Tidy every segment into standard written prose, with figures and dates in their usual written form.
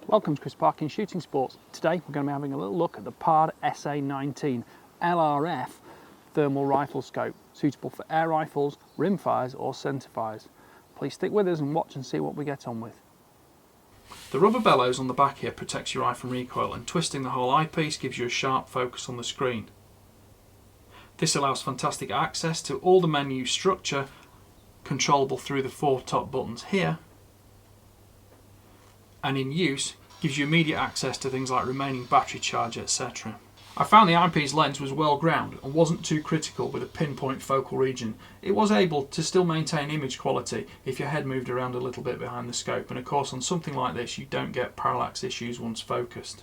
Welcome to Chris Parkin Shooting Sports. Today we're going to be having a little look at the Parkin SA19 LRF thermal rifle scope, suitable for air rifles, rimfires or centerfires. Please stick with us and watch and see what we get on with. The rubber bellows on the back here protects your eye from recoil, and twisting the whole eyepiece gives you a sharp focus on the screen. This allows fantastic access to all the menu structure, controllable through the 4 top buttons here, and in use gives you immediate access to things like remaining battery charge, etc. I found the eyepiece lens was well ground and wasn't too critical with a pinpoint focal region. It was able to still maintain image quality if your head moved around a little bit behind the scope, and of course on something like this you don't get parallax issues once focused.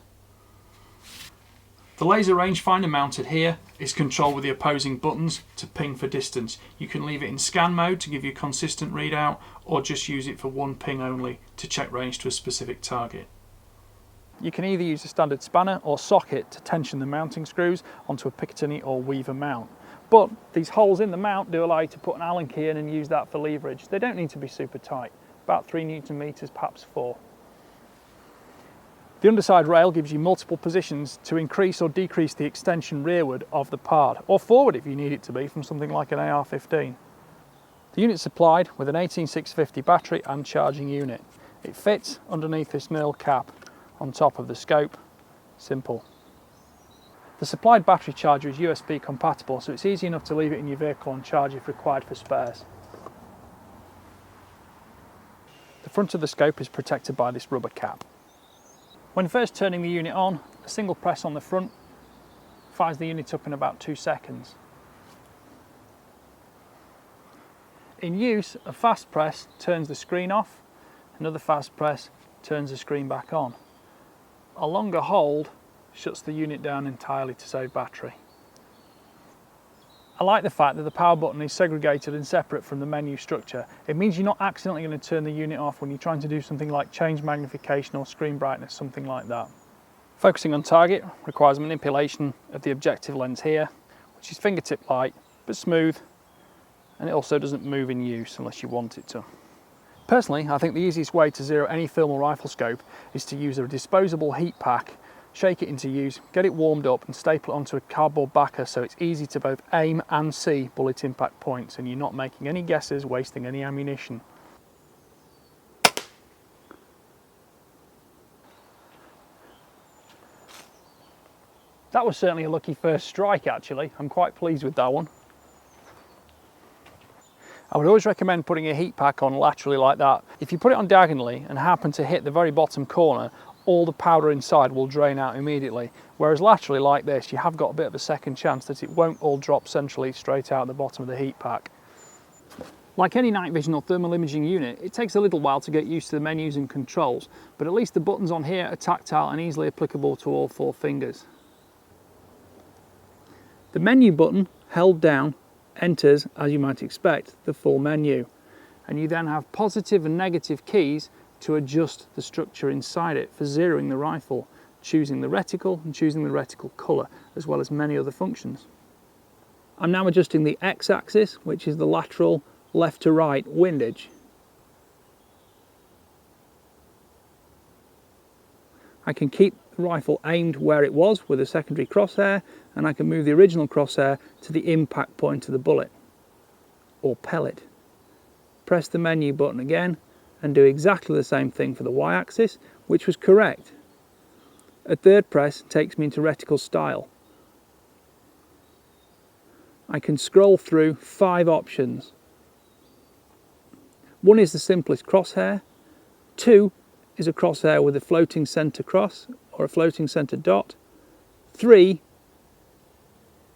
The laser rangefinder mounted here is controlled with the opposing buttons to ping for distance. You can leave it in scan mode to give you a consistent readout, or just use it for one ping only to check range to a specific target. You can either use a standard spanner or socket to tension the mounting screws onto a Picatinny or Weaver mount. But these holes in the mount do allow you to put an Allen key in and use that for leverage. They don't need to be super tight, about 3 Newton meters, perhaps 4. The underside rail gives you multiple positions to increase or decrease the extension rearward of the PARD, or forward if you need it to be from something like an AR-15. The unit's supplied with an 18650 battery and charging unit. It fits underneath this nil cap on top of the scope. Simple. The supplied battery charger is USB compatible, so it's easy enough to leave it in your vehicle on charge if required for spares. The front of the scope is protected by this rubber cap. When first turning the unit on, a single press on the front fires the unit up in about 2 seconds. In use, a fast press turns the screen off, another fast press turns the screen back on. A longer hold shuts the unit down entirely to save battery. I like the fact that the power button is segregated and separate from the menu structure. It means you're not accidentally going to turn the unit off when you're trying to do something like change magnification or screen brightness, something like that. Focusing on target requires manipulation of the objective lens here, which is fingertip light but smooth, and it also doesn't move in use unless you want it to. Personally, I think the easiest way to zero any thermal rifle scope is to use a disposable heat pack, shake it into use, get it warmed up and staple it onto a cardboard backer so it's easy to both aim and see bullet impact points, and you're not making any guesses, wasting any ammunition. That was certainly a lucky first strike actually. I'm quite pleased with that one. I would always recommend putting a heat pack on laterally like that. If you put it on diagonally and happen to hit the very bottom corner, all the powder inside will drain out immediately. Whereas laterally like this, you have got a bit of a second chance that it won't all drop centrally straight out the bottom of the heat pack. Like any night vision or thermal imaging unit, it takes a little while to get used to the menus and controls, but at least the buttons on here are tactile and easily applicable to all 4 fingers. The menu button, held down, enters, as you might expect, the full menu, and you then have positive and negative keys to adjust the structure inside it for zeroing the rifle, choosing the reticle and choosing the reticle colour, as well as many other functions. I'm now adjusting the X-axis, which is the lateral left to right windage. I can keep the rifle aimed where it was with a secondary crosshair, and I can move the original crosshair to the impact point of the bullet or pellet. Press the menu button again and do exactly the same thing for the Y-axis, which was correct. A third press takes me into reticle style. I can scroll through 5 options. 1 is the simplest crosshair, 2 is a crosshair with a floating centre cross or a floating centre dot, 3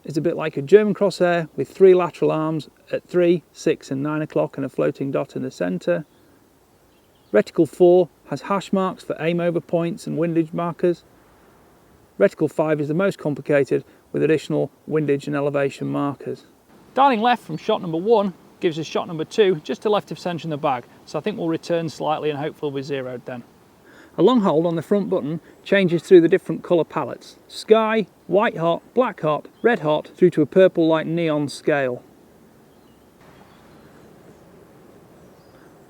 is a bit like a German crosshair with 3 lateral arms at 3, 6 and 9 o'clock and a floating dot in the centre. Reticle 4 has hash marks for aim over points and windage markers. Reticle 5 is the most complicated with additional windage and elevation markers. Dialing left from shot number 1 gives us shot number 2 just to left of centre in the bag, so I think we'll return slightly and hopefully we'll be zeroed then. A long hold on the front button changes through the different colour palettes: sky, white hot, black hot, red hot, through to a purple like neon scale.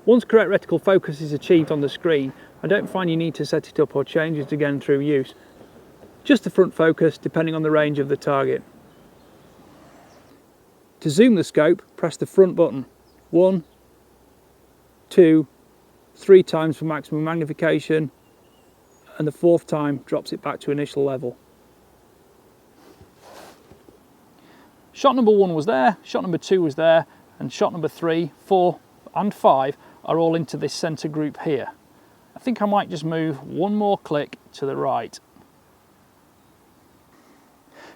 Once correct reticle focus is achieved on the screen, I don't find you need to set it up or change it again through use. Just the front focus depending on the range of the target. To zoom the scope, press the front button. 1, 2, 3 times for maximum magnification, and the 4th time drops it back to initial level. Shot number 1 was there, shot number 2 was there, and shot number 3, 4 and 5 are all into this centre group here. I think I might just move one more click to the right.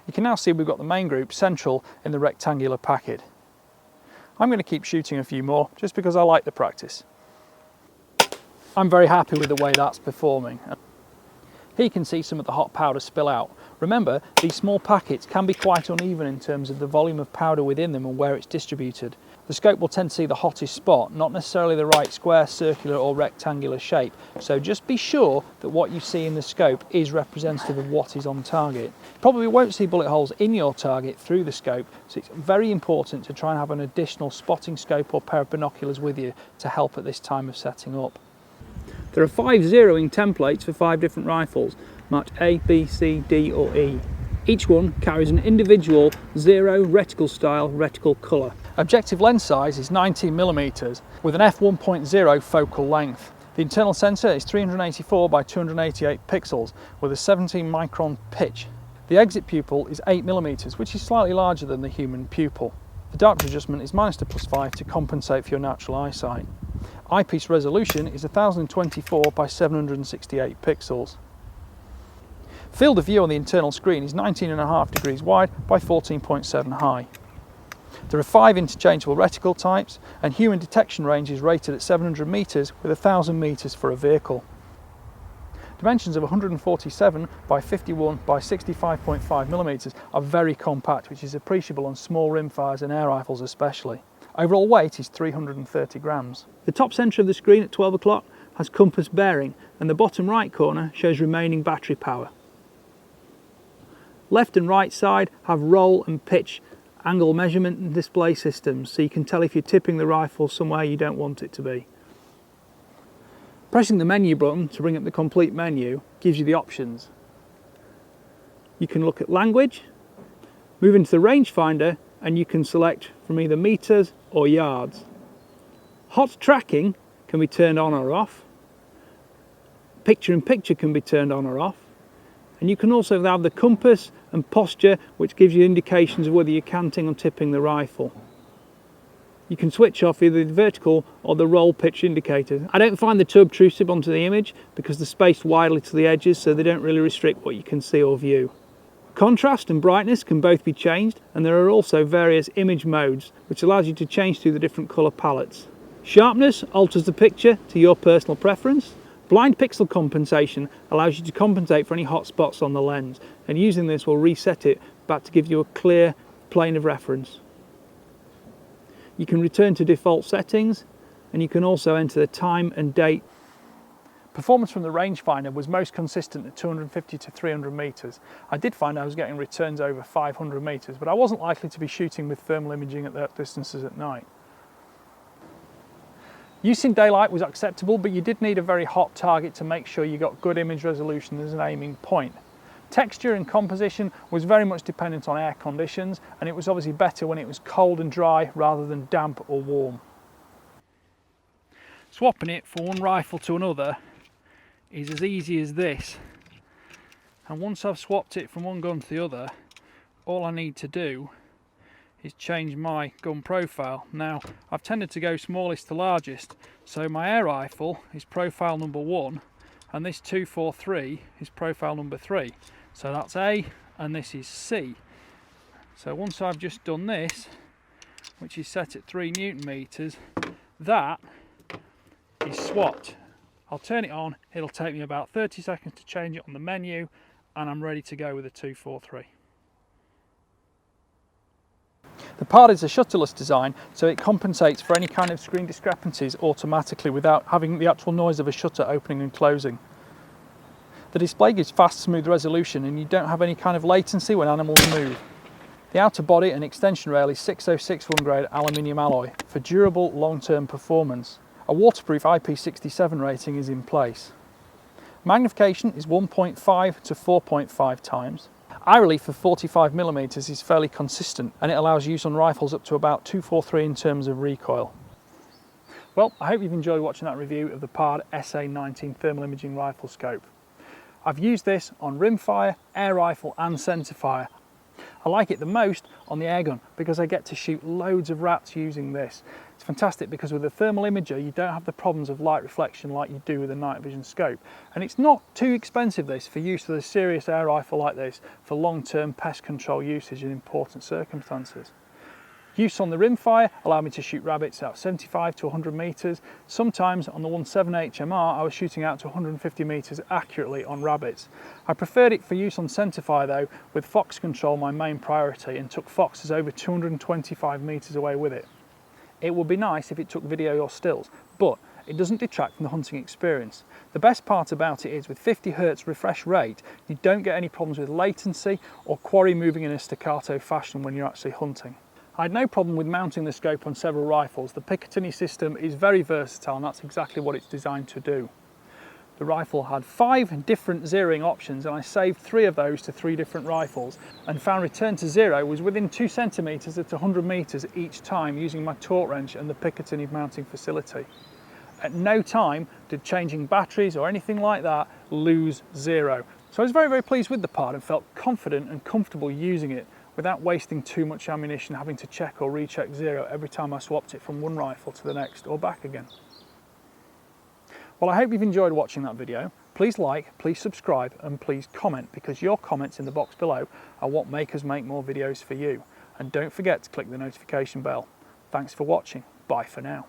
You can now see we've got the main group central in the rectangular packet. I'm going to keep shooting a few more just because I like the practice. I'm very happy with the way that's performing. Here you can see some of the hot powder spill out. Remember, these small packets can be quite uneven in terms of the volume of powder within them and where it's distributed. The scope will tend to see the hottest spot, not necessarily the right square, circular or rectangular shape. So just be sure that what you see in the scope is representative of what is on target. You probably won't see bullet holes in your target through the scope, so it's very important to try and have an additional spotting scope or pair of binoculars with you to help at this time of setting up. There are 5 zeroing templates for 5 different rifles, marked A, B, C, D or E. Each one carries an individual 0 reticle style reticle colour. Objective lens size is 19mm with an f1.0 focal length. The internal sensor is 384 by 288 pixels with a 17 micron pitch. The exit pupil is 8mm, which is slightly larger than the human pupil. The depth adjustment is -to +5 to compensate for your natural eyesight. Eyepiece resolution is 1024 by 768 pixels. Field of view on the internal screen is 19.5 degrees wide by 14.7 high. There are 5 interchangeable reticle types and human detection range is rated at 700 metres with 1000 metres for a vehicle. Dimensions of 147 by 51 by 65.5mm are very compact, which is appreciable on small rimfires and air rifles especially. Overall weight is 330 grams. The top centre of the screen at 12 o'clock has compass bearing and the bottom right corner shows remaining battery power. Left and right side have roll and pitch angle measurement and display systems, so you can tell if you're tipping the rifle somewhere you don't want it to be. Pressing the menu button to bring up the complete menu gives you the options. You can look at language, move into the rangefinder, and you can select from either meters or yards. Hot tracking can be turned on or off. Picture in picture can be turned on or off. And you can also have the compass and posture, which gives you indications of whether you're canting or tipping the rifle. You can switch off either the vertical or the roll pitch indicators. I don't find the two obtrusive onto the image because they're spaced widely to the edges, so they don't really restrict what you can see or view. Contrast and brightness can both be changed, and there are also various image modes which allows you to change through the different colour palettes. Sharpness alters the picture to your personal preference. Blind pixel compensation allows you to compensate for any hot spots on the lens, and using this will reset it back to give you a clear plane of reference. You can return to default settings, and you can also enter the time and date. Performance from the rangefinder was most consistent at 250 to 300 metres. I did find I was getting returns over 500 metres, but I wasn't likely to be shooting with thermal imaging at that distances at night. Use in daylight was acceptable, but you did need a very hot target to make sure you got good image resolution as an aiming point. Texture and composition was very much dependent on air conditions, and it was obviously better when it was cold and dry rather than damp or warm. Swapping it from one rifle to another is as easy as this, and once I've swapped it from one gun to the other, all I need to do is change my gun profile. Now, I've tended to go smallest to largest, so my air rifle is profile number 1 and this 243 is profile number 3, so that's A and this is C. So once I've just done this, which is set at 3 Newton meters, that is swapped. I'll turn it on, it'll take me about 30 seconds to change it on the menu, and I'm ready to go with a 243. The part is a shutterless design, so it compensates for any kind of screen discrepancies automatically without having the actual noise of a shutter opening and closing. The display gives fast, smooth resolution, and you don't have any kind of latency when animals move. The outer body and extension rail is 6061 grade aluminium alloy for durable long-term performance. A waterproof IP67 rating is in place. Magnification is 1.5 to 4.5 times. Eye relief of 45mm is fairly consistent, and it allows use on rifles up to about 243 in terms of recoil. Well, I hope you've enjoyed watching that review of the PARD SA19 thermal imaging rifle scope. I've used this on rimfire, air rifle and centrefire. I like it the most on the airgun because I get to shoot loads of rats using this. It's fantastic because with a thermal imager you don't have the problems of light reflection like you do with a night vision scope. And it's not too expensive, this, for use with a serious air rifle like this for long-term pest control usage in important circumstances. Use on the rimfire allowed me to shoot rabbits out 75 to 100 metres. Sometimes on the 17 HMR I was shooting out to 150 metres accurately on rabbits. I preferred it for use on centrefire though, with fox control my main priority, and took foxes over 225 metres away with it. It would be nice if it took video or stills, but it doesn't detract from the hunting experience. The best part about it is with 50 Hz refresh rate, you don't get any problems with latency or quarry moving in a staccato fashion when you're actually hunting. I had no problem with mounting the scope on several rifles. The Picatinny system is very versatile and that's exactly what it's designed to do. The rifle had 5 different zeroing options and I saved 3 of those to 3 different rifles and found return to zero was within 2 centimetres at 100 metres each time using my torque wrench and the Picatinny mounting facility. At no time did changing batteries or anything like that lose zero. So I was very pleased with the PARD and felt confident and comfortable using it without wasting too much ammunition having to check or recheck zero every time I swapped it from one rifle to the next or back again. Well, I hope you've enjoyed watching that video. Please like, please subscribe and please comment, because your comments in the box below are what make us make more videos for you. And don't forget to click the notification bell. Thanks for watching. Bye for now.